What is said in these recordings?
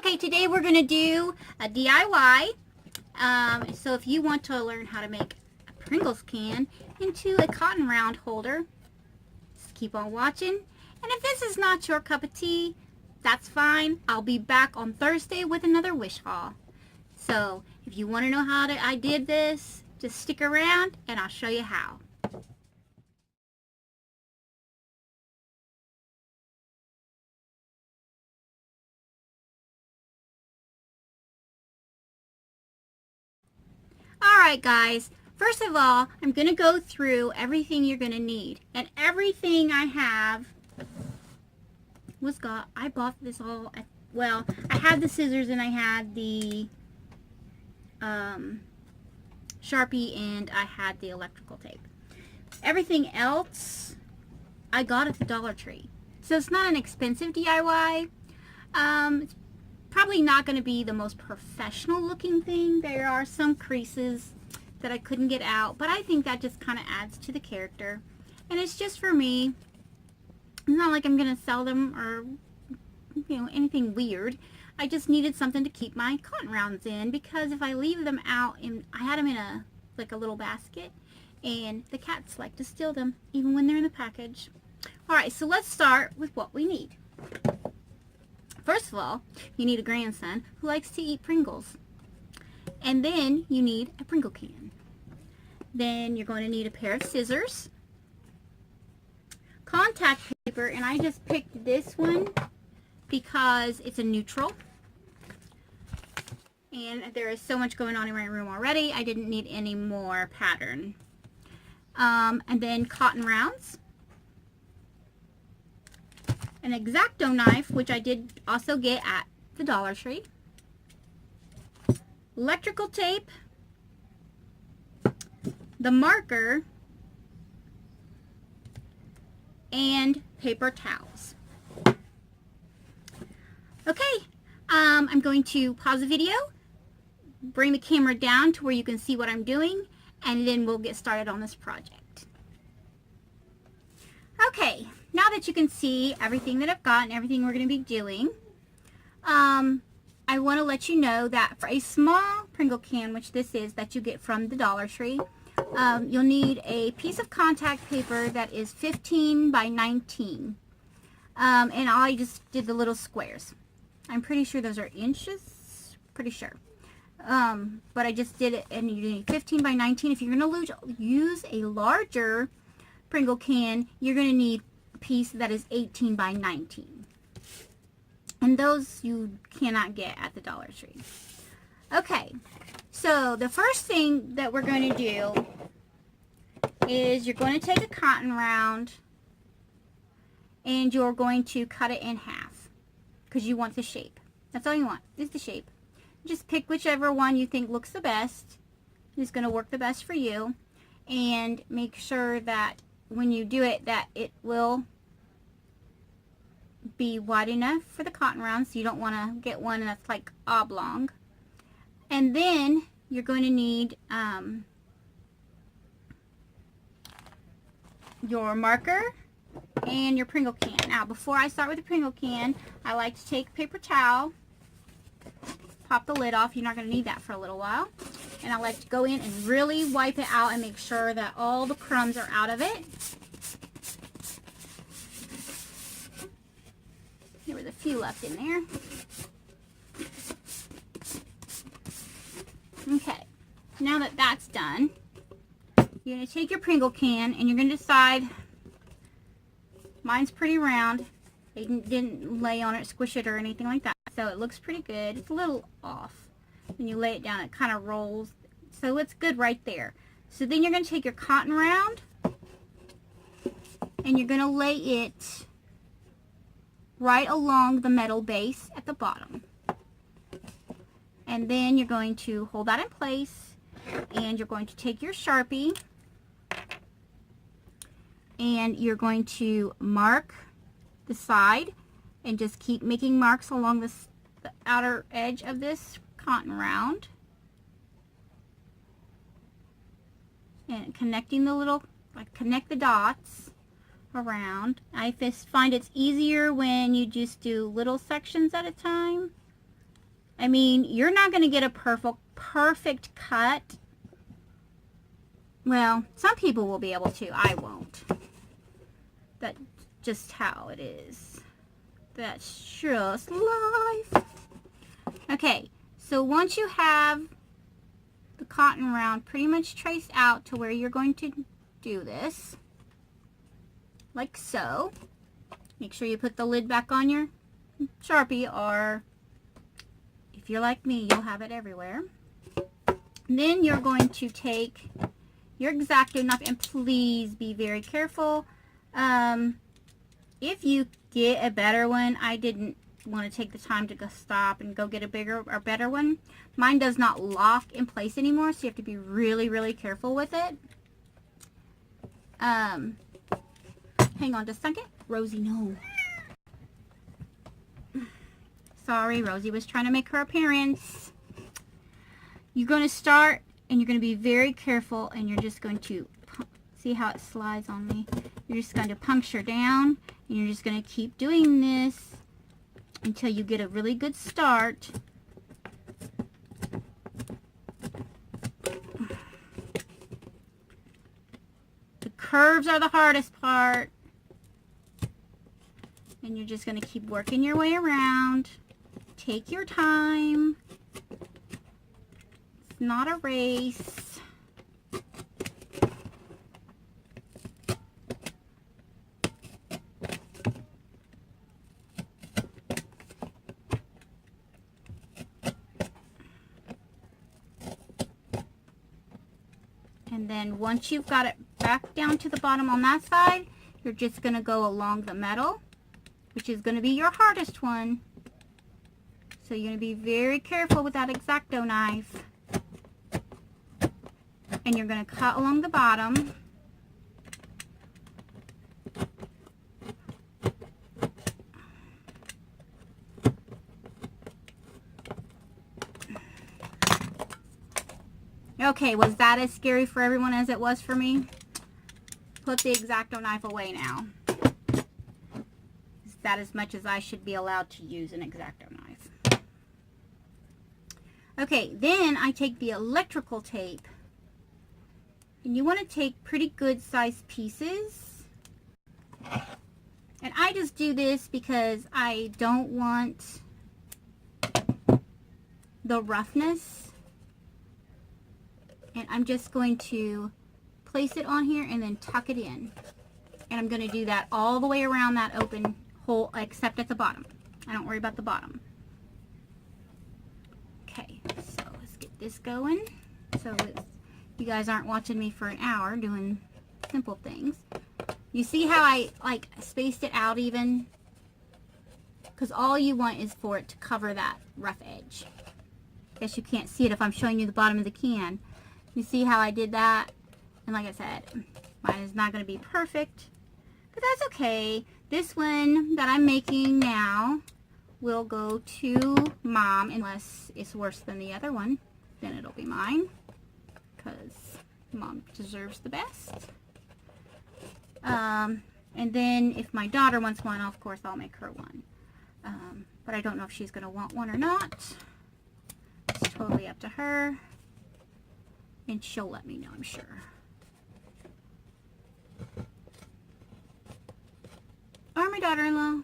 Okay, today we're going to do a DIY. So if you want to learn how to make a Pringles can into a cotton round holder, just keep on watching. And if this is not your cup of tea, that's fine. I'll be back on Thursday with another wish haul. So if you want to know how I did this, just stick around and I'll show you how. Alright guys, first of all, I'm going to go through everything you're going to need. And everything I have I bought this all at, well, I had the scissors and I had the Sharpie and I had the electrical tape. Everything else I got at the Dollar Tree. So it's not an expensive DIY. It's probably not going to be the most professional looking thing. There are some creases that I couldn't get out, but I think that just kind of adds to the character. And it's just for me. It's not like I'm going to sell them or, you know, anything weird. I just needed something to keep my cotton rounds in, because if I leave them out, I had them in a little basket, and the cats like to steal them even when they're in the package. Alright, so let's start with what we need. First of all, you need a grandson who likes to eat Pringles. And then you need a Pringle can. Then you're going to need a pair of scissors, contact paper, and I just picked this one because it's a neutral. And there is so much going on in my room already, I didn't need any more pattern. And then cotton rounds. An X-Acto knife, which I did also get at the Dollar Tree. Electrical tape. The marker. And paper towels. Okay, I'm going to pause the video, bring the camera down to where you can see what I'm doing, and then we'll get started on this project. Okay, now that you can see everything that I've got and everything we're going to be doing, I want to let you know that for a small Pringle can, which this is, that you get from the Dollar Tree, you'll need a piece of contact paper that is 15 by 19. And I just did the little squares. I'm pretty sure those are inches. Pretty sure. But I just did it, and you need 15 by 19. If you're going to use a larger Pringle can, you're going to need a piece that is 18 by 19. And those you cannot get at the Dollar Tree. Okay, so the first thing that we're going to do is you're going to take a cotton round and you're going to cut it in half because you want the shape. That's all you want, is the shape. Just pick whichever one you think looks the best, is going to work the best for you, and make sure that when you do it that it will be wide enough for the cotton round, so you don't want to get one that's like oblong. And then you're going to need your marker and your Pringle can. Now, before I start with the Pringle can, I like to take a paper towel, pop the lid off. You're not going to need that for a little while. And I like to go in and really wipe it out and make sure that all the crumbs are out of it. There was a few left in there. Okay, now that that's done, you're going to take your Pringle can and you're going to decide, mine's pretty round, they didn't lay on it, squish it or anything like that, so it looks pretty good. It's a little off. When you lay it down, it kind of rolls, so it's good right there. So then you're going to take your cotton round and you're going to lay it right along the metal base at the bottom. And then you're going to hold that in place, and you're going to take your Sharpie and you're going to mark the side and just keep making marks along the outer edge of this cotton round and connecting the little, connect the dots around. I just find it's easier when you just do little sections at a time. I mean, you're not going to get a perfect cut. Well, some people will be able to. I won't. That's just how it is. That's just life. Okay, so once you have the cotton round pretty much traced out to where you're going to do this, like so, make sure you put the lid back on your Sharpie, or if you're like me, you'll have it everywhere. Then you're going to take your X-Acto knife, and please be very careful. If you get a better one, I didn't want to take the time to go stop and go get a bigger or better one. Mine does not lock in place anymore, so you have to be really, really careful with it. Hang on just a second. Rosie, no. Sorry, Rosie was trying to make her appearance. You're going to start, and you're going to be very careful, and you're just going to, see how it slides on me? You're just going to puncture down, and you're just going to keep doing this until you get a really good start. The curves are the hardest part, and you're just going to keep working your way around. Take your time. It's not a race. And then once you've got it back down to the bottom on that side, you're just going to go along the metal, which is going to be your hardest one. So you're going to be very careful with that X-Acto knife. And you're going to cut along the bottom. Okay, was that as scary for everyone as it was for me? Put the X-Acto knife away now. Is that as much as I should be allowed to use an X-Acto knife? Okay, then I take the electrical tape. And you want to take pretty good sized pieces. And I just do this because I don't want the roughness. And I'm just going to place it on here and then tuck it in. And I'm going to do that all the way around that open hole, except at the bottom. I don't worry about the bottom. Okay, so let's get this going. So you guys aren't watching me for an hour doing simple things. You see how I like spaced it out even? Because all you want is for it to cover that rough edge. Guess you can't see it if I'm showing you the bottom of the can. You see how I did that? And like I said, mine is not going to be perfect, but that's okay. This one that I'm making now will go to Mom, unless it's worse than the other one. Then it'll be mine, because Mom deserves the best. And then if my daughter wants one, of course I'll make her one. But I don't know if she's going to want one or not. It's totally up to her. And she'll let me know, I'm sure. Or my daughter-in-law.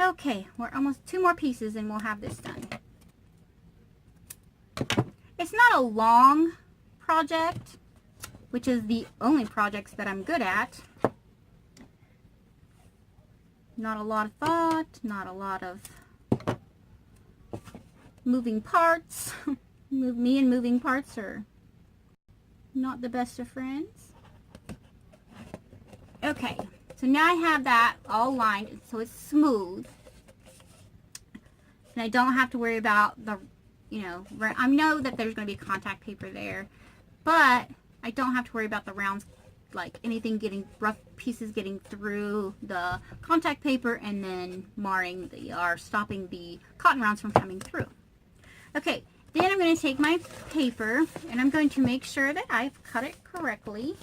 Okay, we're almost 2 more pieces and we'll have this done. It's not a long project, which is the only projects that I'm good at. Not a lot of thought, not a lot of moving parts. Me and moving parts are not the best of friends. Okay, so now I have that all lined so it's smooth. And I don't have to worry about the, you know, I know that there's going to be contact paper there, but I don't have to worry about the rounds, like anything getting, rough pieces getting through the contact paper and then marring the, or stopping the cotton rounds from coming through. Okay. Then I'm going to take my paper and I'm going to make sure that I've cut it correctly.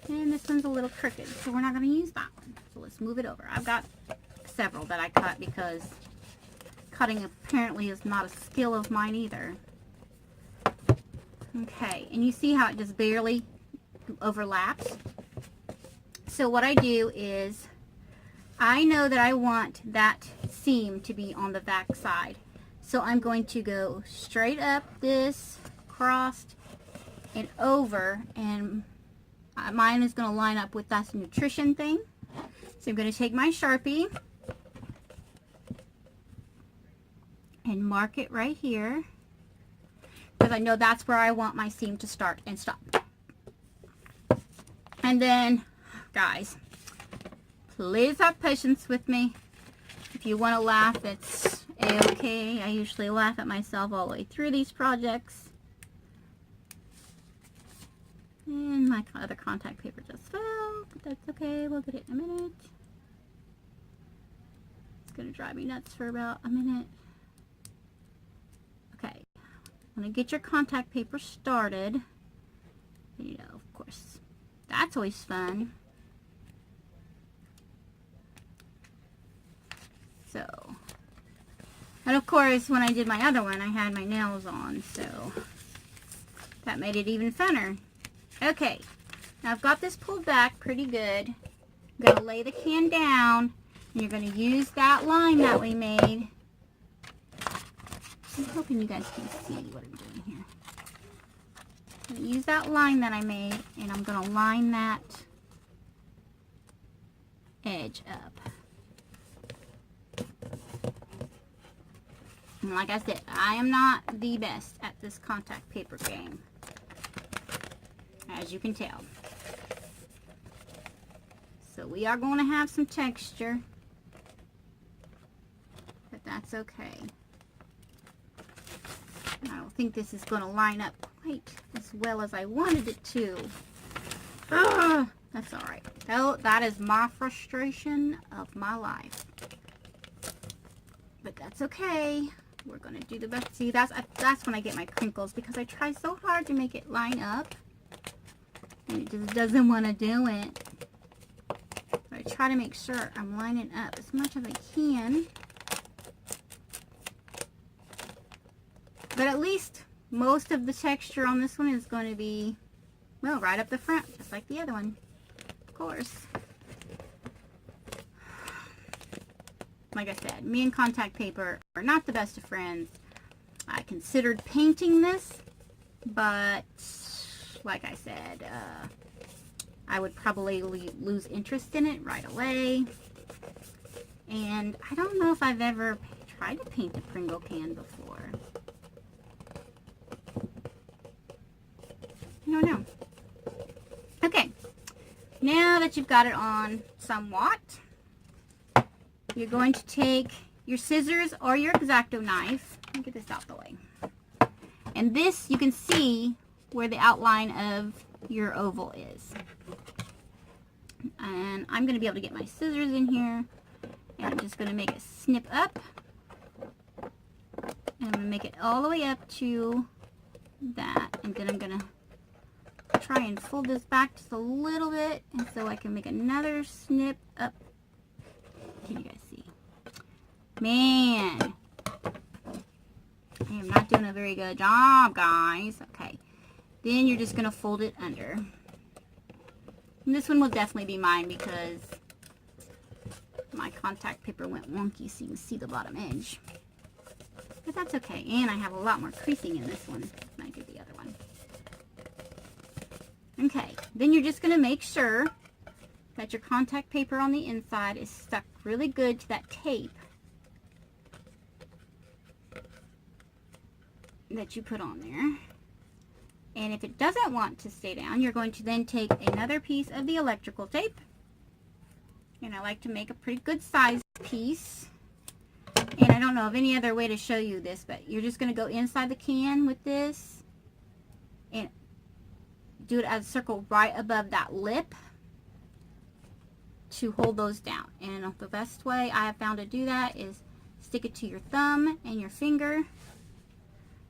And this one's a little crooked, so we're not going to use that one. So let's move it over. I've got several that I cut because cutting apparently is not a skill of mine either. Okay, and you see how it just barely overlaps? So what I do is, I know that I want that seam to be on the back side. So I'm going to go straight up this, crossed, and over, and mine is going to line up with that nutrition thing. So I'm going to take my Sharpie and mark it right here, because I know that's where I want my seam to start and stop. And then, guys, please have patience with me. If you want to laugh, it's a-okay. I usually laugh at myself all the way through these projects. And my other contact paper just fell, but that's okay. We'll get it in a minute. It's going to drive me nuts for about a minute. Okay. When you get your contact paper started, you know, of course, that's always fun. So, and of course, when I did my other one, I had my nails on, so that made it even funner. Okay, now I've got this pulled back pretty good. I'm going to lay the can down, and you're going to use that line that we made. I'm hoping you guys can see what I'm doing here. I'm going to use that line that I made, and I'm going to line that edge up. And like I said, I am not the best at this contact paper game, as you can tell. So we are going to have some texture, but that's okay. I don't think this is going to line up quite as well as I wanted it to. That's alright. Oh, that is my frustration of my life. But that's okay. We're going to do the best. See, that's when I get my crinkles, because I try so hard to make it line up, and it just doesn't want to do it. So I try to make sure I'm lining up as much as I can. But at least most of the texture on this one is going to be, well, right up the front, just like the other one, of course. Like I said, me and contact paper are not the best of friends. I considered painting this, but like I said, I would probably lose interest in it right away. And I don't know if I've ever tried to paint a Pringle can before. I don't know. Okay, now that you've got it on somewhat, you're going to take your scissors or your X-Acto knife. Let me get this out the way. And this, you can see where the outline of your oval is. And I'm going to be able to get my scissors in here. And I'm just going to make it snip up. And I'm going to make it all the way up to that. And then I'm going to try and fold this back just a little bit. And so I can make another snip up. Can you guys see? Man, I am not doing a very good job, guys. Okay, then you're just going to fold it under. And this one will definitely be mine because my contact paper went wonky, so you can see the bottom edge. But that's okay, and I have a lot more creasing in this one than I did the other one. Okay, then you're just going to make sure that your contact paper on the inside is stuck really good to that tape that you put on there. And if it doesn't want to stay down, you're going to then take another piece of the electrical tape. And I like to make a pretty good size piece. And I don't know of any other way to show you this, but you're just going to go inside the can with this and do it as a circle right above that lip to hold those down. And the best way I have found to do that is stick it to your thumb and your finger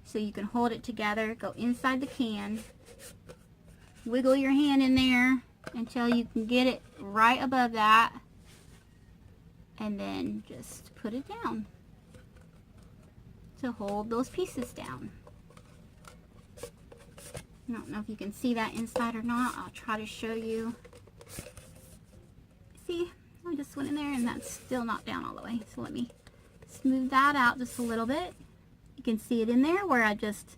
so you can hold it together. Go inside the can, wiggle your hand in there until you can get it right above that, and then just put it down to hold those pieces down. I don't know if you can see that inside or not. I'll try to show you. See, I just went in there and that's still not down all the way. So let me smooth that out just a little bit. You can see it in there where I just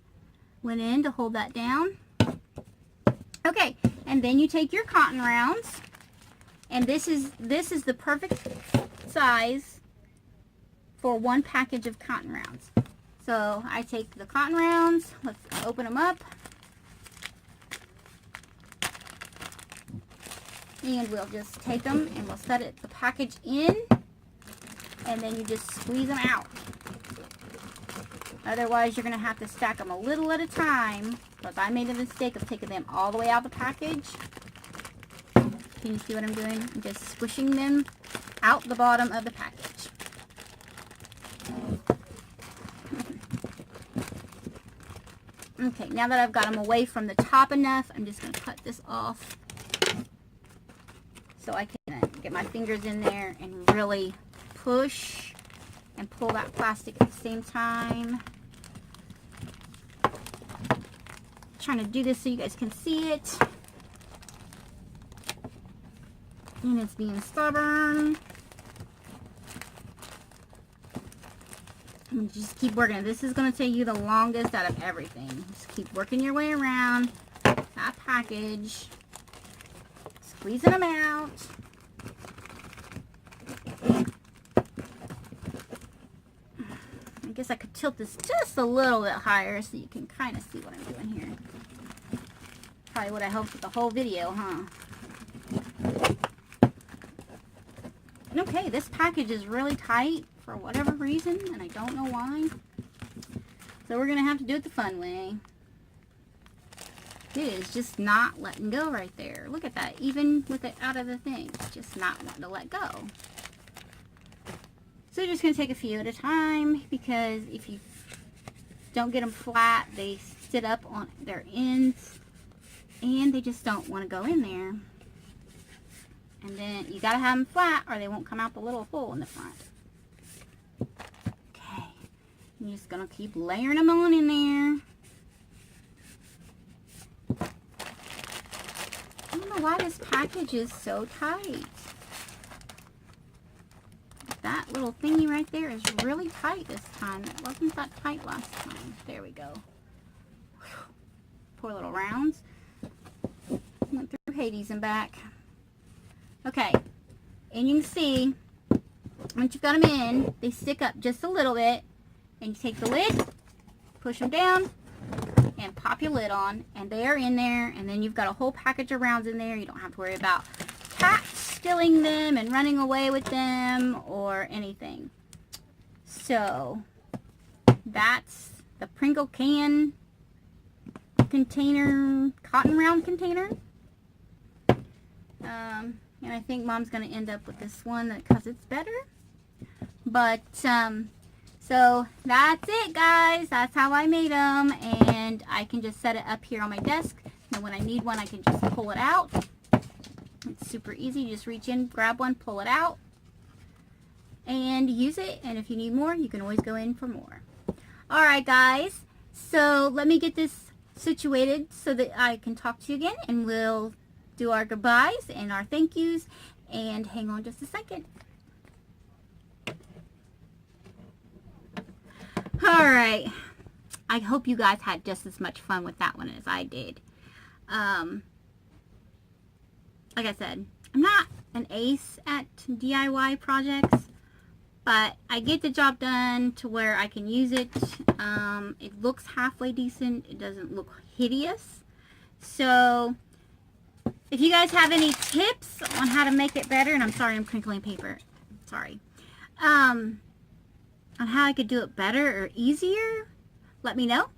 went in to hold that down. Okay, and then you take your cotton rounds, and this is the perfect size for one package of cotton rounds. So I take the cotton rounds, let's open them up, and we'll just take them and we'll set the package in, and then you just squeeze them out. Otherwise, you're going to have to stack them a little at a time, because I made the mistake of taking them all the way out of the package. Can you see what I'm doing? I'm just squishing them out the bottom of the package. Okay, now that I've got them away from the top enough, I'm just going to cut this off so I can get my fingers in there and really push and pull that plastic at the same time. Trying to do this so you guys can see it. And it's being stubborn. And just keep working. This is going to take you the longest out of everything. Just keep working your way around that package. Squeezing them out. I guess I could tilt this just a little bit higher so you can kind of see what I'm doing here. Probably would have helped with the whole video, huh? Okay, this package is really tight for whatever reason, and I don't know why. So we're going to have to do it the fun way. It is just not letting go right there. Look at that. Even with it out of the thing, it's just not wanting to let go. So you're just going to take a few at a time, because if you don't get them flat, they sit up on their ends and they just don't want to go in there. And then you got to have them flat or they won't come out the little hole in the front. Okay. I'm just going to keep layering them on in there. I don't know why this package is so tight. That little thingy right there is really tight this time. It wasn't that tight last time. There we go. Whew. Poor little rounds. Went through Hades and back. Okay. And you can see, once you've got them in, they stick up just a little bit. And you take the lid, push them down, and pop your lid on. And they are in there. And then you've got a whole package of rounds in there. You don't have to worry about cats stealing them and running away with them or anything. So that's the Pringle can container, cotton round container. And I think Mom's going to end up with this one because it's better. But so that's it, guys. That's how I made them, and I can just set it up here on my desk. And when I need one, I can just pull it out. It's super easy. You just reach in, grab one, pull it out, and use it. And if you need more, you can always go in for more. Alright, guys. So let me get this situated so that I can talk to you again, and we'll do our goodbyes and our thank yous. And hang on just a second. Alright. I hope you guys had just as much fun with that one as I did. Like I said, I'm not an ace at DIY projects, but I get the job done to where I can use it. It looks halfway decent. It doesn't look hideous. So if you guys have any tips on how to make it better, and I'm sorry I'm crinkling paper, sorry, on how I could do it better or easier, let me know.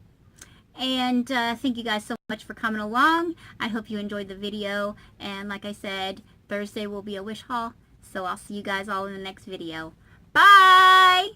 And thank you guys so much for coming along. I hope you enjoyed the video. And like I said, Thursday will be a wish haul. So I'll see you guys all in the next video. Bye!